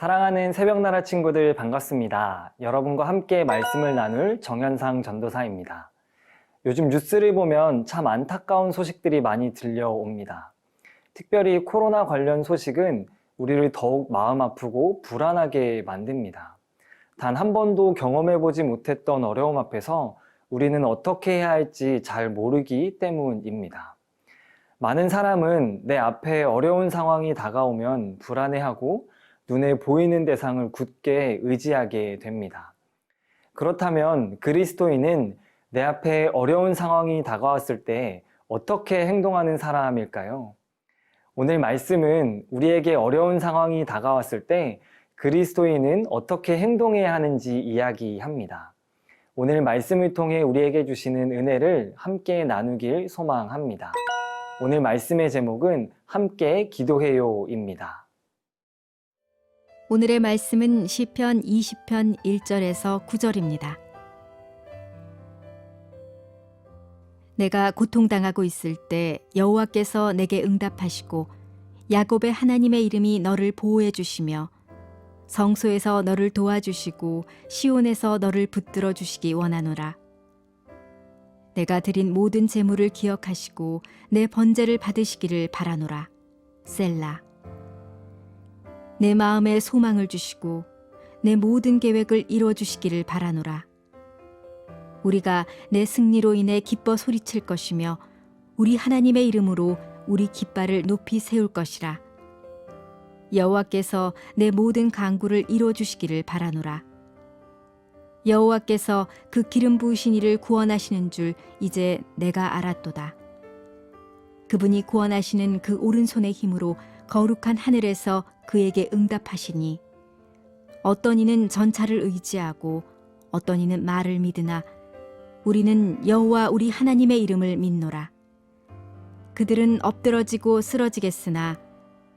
사랑하는 새벽나라 친구들 반갑습니다. 여러분과 함께 말씀을 나눌 정현상 전도사입니다. 요즘 뉴스를 보면 참 안타까운 소식들이 많이 들려옵니다. 특별히 코로나 관련 소식은 우리를 더욱 마음 아프고 불안하게 만듭니다. 단 한 번도 경험해보지 못했던 어려움 앞에서 우리는 어떻게 해야 할지 잘 모르기 때문입니다. 많은 사람은 내 앞에 어려운 상황이 다가오면 불안해하고 눈에 보이는 대상을 굳게 의지하게 됩니다. 그렇다면 그리스도인은 내 앞에 어려운 상황이 다가왔을 때 어떻게 행동하는 사람일까요? 오늘 말씀은 우리에게 어려운 상황이 다가왔을 때 그리스도인은 어떻게 행동해야 하는지 이야기합니다. 오늘 말씀을 통해 우리에게 주시는 은혜를 함께 나누길 소망합니다. 오늘 말씀의 제목은 함께 기도해요입니다. 오늘의 말씀은 시편 20편 1절에서 9절입니다. 내가 고통당하고 있을 때 여호와께서 내게 응답하시고 야곱의 하나님의 이름이 너를 보호해 주시며 성소에서 너를 도와주시고 시온에서 너를 붙들어 주시기 원하노라. 내가 드린 모든 재물을 기억하시고 내 번제를 받으시기를 바라노라. 셀라. 내 마음에 소망을 주시고 내 모든 계획을 이루어 주시기를 바라노라. 우리가 내 승리로 인해 기뻐 소리칠 것이며 우리 하나님의 이름으로 우리 깃발을 높이 세울 것이라. 여호와께서 내 모든 간구를 이루어 주시기를 바라노라. 여호와께서 그 기름 부으신 이를 구원하시는 줄 이제 내가 알았도다. 그분이 구원하시는 그 오른손의 힘으로 거룩한 하늘에서 그에게 응답하시니 어떤 이는 전차를 의지하고 어떤 이는 말을 믿으나 우리는 여호와 우리 하나님의 이름을 믿노라. 그들은 엎드러지고 쓰러지겠으나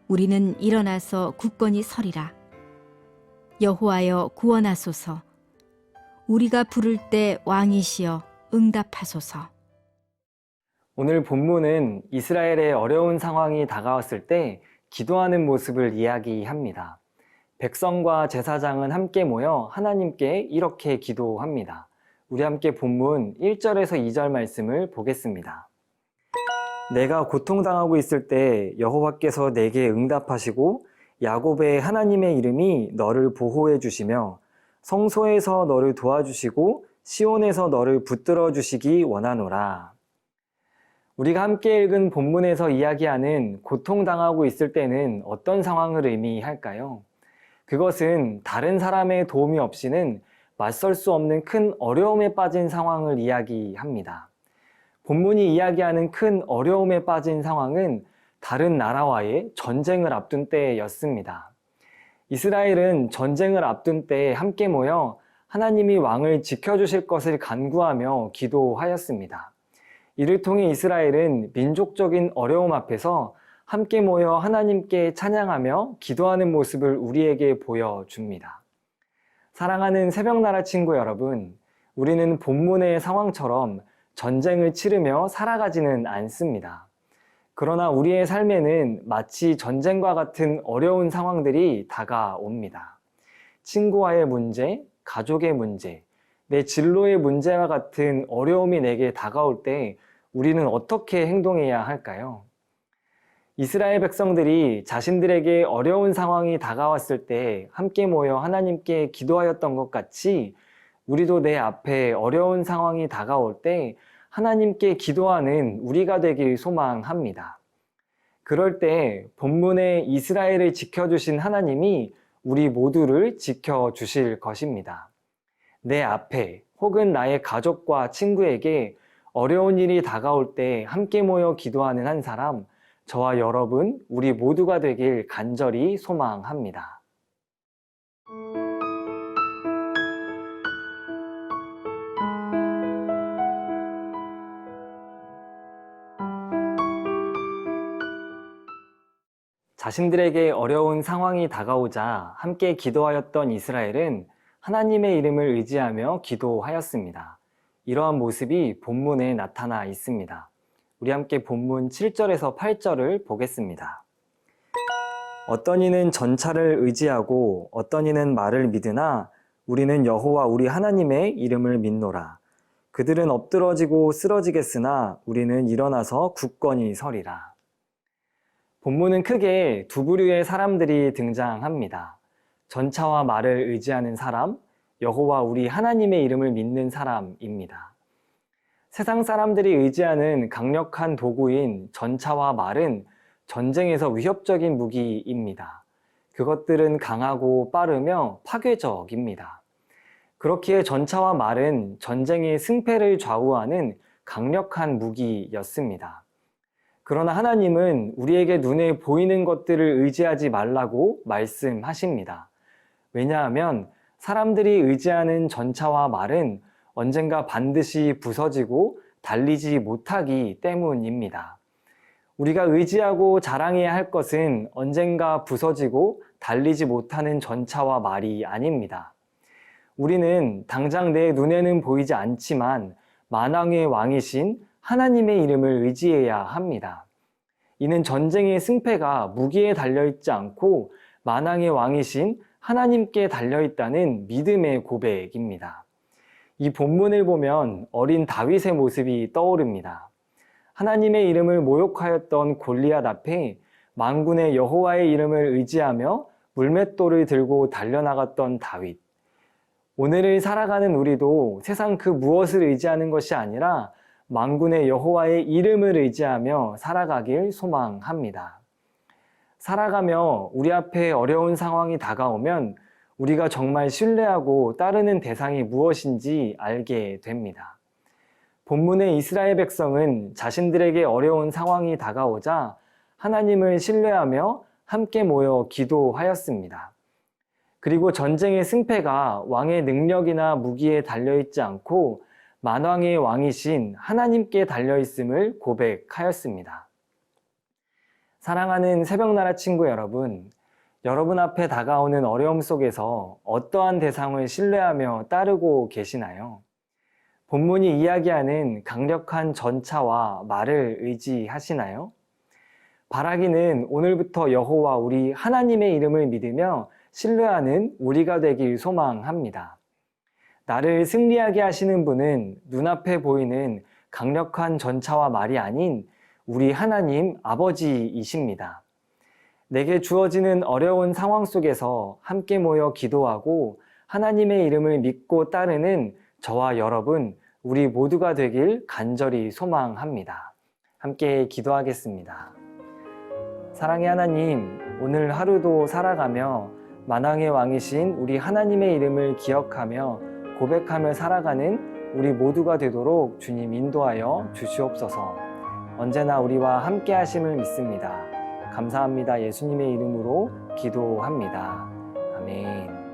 우리는 일어나서 굳건히 서리라. 여호와여 구원하소서. 우리가 부를 때 왕이시여 응답하소서. 오늘 본문은 이스라엘의 어려운 상황이 다가왔을 때 기도하는 모습을 이야기합니다. 백성과 제사장은 함께 모여 하나님께 이렇게 기도합니다. 우리 함께 본문 1절에서 2절 말씀을 보겠습니다. 내가 고통당하고 있을 때 여호와께서 내게 응답하시고 야곱의 하나님의 이름이 너를 보호해 주시며 성소에서 너를 도와주시고 시온에서 너를 붙들어 주시기 원하노라. 우리가 함께 읽은 본문에서 이야기하는 고통당하고 있을 때는 어떤 상황을 의미할까요? 그것은 다른 사람의 도움이 없이는 맞설 수 없는 큰 어려움에 빠진 상황을 이야기합니다. 본문이 이야기하는 큰 어려움에 빠진 상황은 다른 나라와의 전쟁을 앞둔 때였습니다. 이스라엘은 전쟁을 앞둔 때 함께 모여 하나님이 왕을 지켜주실 것을 간구하며 기도하였습니다. 이를 통해 이스라엘은 민족적인 어려움 앞에서 함께 모여 하나님께 찬양하며 기도하는 모습을 우리에게 보여줍니다. 사랑하는 새벽나라 친구 여러분, 우리는 본문의 상황처럼 전쟁을 치르며 살아가지는 않습니다. 그러나 우리의 삶에는 마치 전쟁과 같은 어려운 상황들이 다가옵니다. 친구와의 문제, 가족의 문제, 내 진로의 문제와 같은 어려움이 내게 다가올 때 우리는 어떻게 행동해야 할까요? 이스라엘 백성들이 자신들에게 어려운 상황이 다가왔을 때 함께 모여 하나님께 기도하였던 것 같이 우리도 내 앞에 어려운 상황이 다가올 때 하나님께 기도하는 우리가 되길 소망합니다. 그럴 때 본문의 이스라엘을 지켜주신 하나님이 우리 모두를 지켜주실 것입니다. 내 앞에 혹은 나의 가족과 친구에게 어려운 일이 다가올 때 함께 모여 기도하는 한 사람, 저와 여러분, 우리 모두가 되길 간절히 소망합니다. 자신들에게 어려운 상황이 다가오자 함께 기도하였던 이스라엘은 하나님의 이름을 의지하며 기도하였습니다. 이러한 모습이 본문에 나타나 있습니다. 우리 함께 본문 7절에서 8절을 보겠습니다. 어떤 이는 전차를 의지하고 어떤 이는 말을 믿으나 우리는 여호와 우리 하나님의 이름을 믿노라. 그들은 엎드러지고 쓰러지겠으나 우리는 일어나서 굳건히 서리라. 본문은 크게 두 부류의 사람들이 등장합니다. 전차와 말을 의지하는 사람, 여호와 우리 하나님의 이름을 믿는 사람입니다. 세상 사람들이 의지하는 강력한 도구인 전차와 말은 전쟁에서 위협적인 무기입니다. 그것들은 강하고 빠르며 파괴적입니다. 그렇기에 전차와 말은 전쟁의 승패를 좌우하는 강력한 무기였습니다. 그러나 하나님은 우리에게 눈에 보이는 것들을 의지하지 말라고 말씀하십니다. 왜냐하면 사람들이 의지하는 전차와 말은 언젠가 반드시 부서지고 달리지 못하기 때문입니다. 우리가 의지하고 자랑해야 할 것은 언젠가 부서지고 달리지 못하는 전차와 말이 아닙니다. 우리는 당장 내 눈에는 보이지 않지만 만왕의 왕이신 하나님의 이름을 의지해야 합니다. 이는 전쟁의 승패가 무기에 달려있지 않고 만왕의 왕이신 하나님께 달려있다는 믿음의 고백입니다. 이 본문을 보면 어린 다윗의 모습이 떠오릅니다. 하나님의 이름을 모욕하였던 골리앗 앞에 만군의 여호와의 이름을 의지하며 물맷돌을 들고 달려나갔던 다윗. 오늘을 살아가는 우리도 세상 그 무엇을 의지하는 것이 아니라 만군의 여호와의 이름을 의지하며 살아가길 소망합니다. 살아가며 우리 앞에 어려운 상황이 다가오면 우리가 정말 신뢰하고 따르는 대상이 무엇인지 알게 됩니다. 본문의 이스라엘 백성은 자신들에게 어려운 상황이 다가오자 하나님을 신뢰하며 함께 모여 기도하였습니다. 그리고 전쟁의 승패가 왕의 능력이나 무기에 달려있지 않고 만왕의 왕이신 하나님께 달려있음을 고백하였습니다. 사랑하는 새벽나라 친구 여러분, 여러분 앞에 다가오는 어려움 속에서 어떠한 대상을 신뢰하며 따르고 계시나요? 본문이 이야기하는 강력한 전차와 말을 의지하시나요? 바라기는 오늘부터 여호와 우리 하나님의 이름을 믿으며 신뢰하는 우리가 되길 소망합니다. 나를 승리하게 하시는 분은 눈앞에 보이는 강력한 전차와 말이 아닌 우리 하나님 아버지이십니다. 내게 주어지는 어려운 상황 속에서 함께 모여 기도하고 하나님의 이름을 믿고 따르는 저와 여러분, 우리 모두가 되길 간절히 소망합니다. 함께 기도하겠습니다. 사랑의 하나님, 오늘 하루도 살아가며 만왕의 왕이신 우리 하나님의 이름을 기억하며 고백하며 살아가는 우리 모두가 되도록 주님 인도하여 주시옵소서. 언제나 우리와 함께 하심을 믿습니다. 감사합니다. 예수님의 이름으로 기도합니다. 아멘.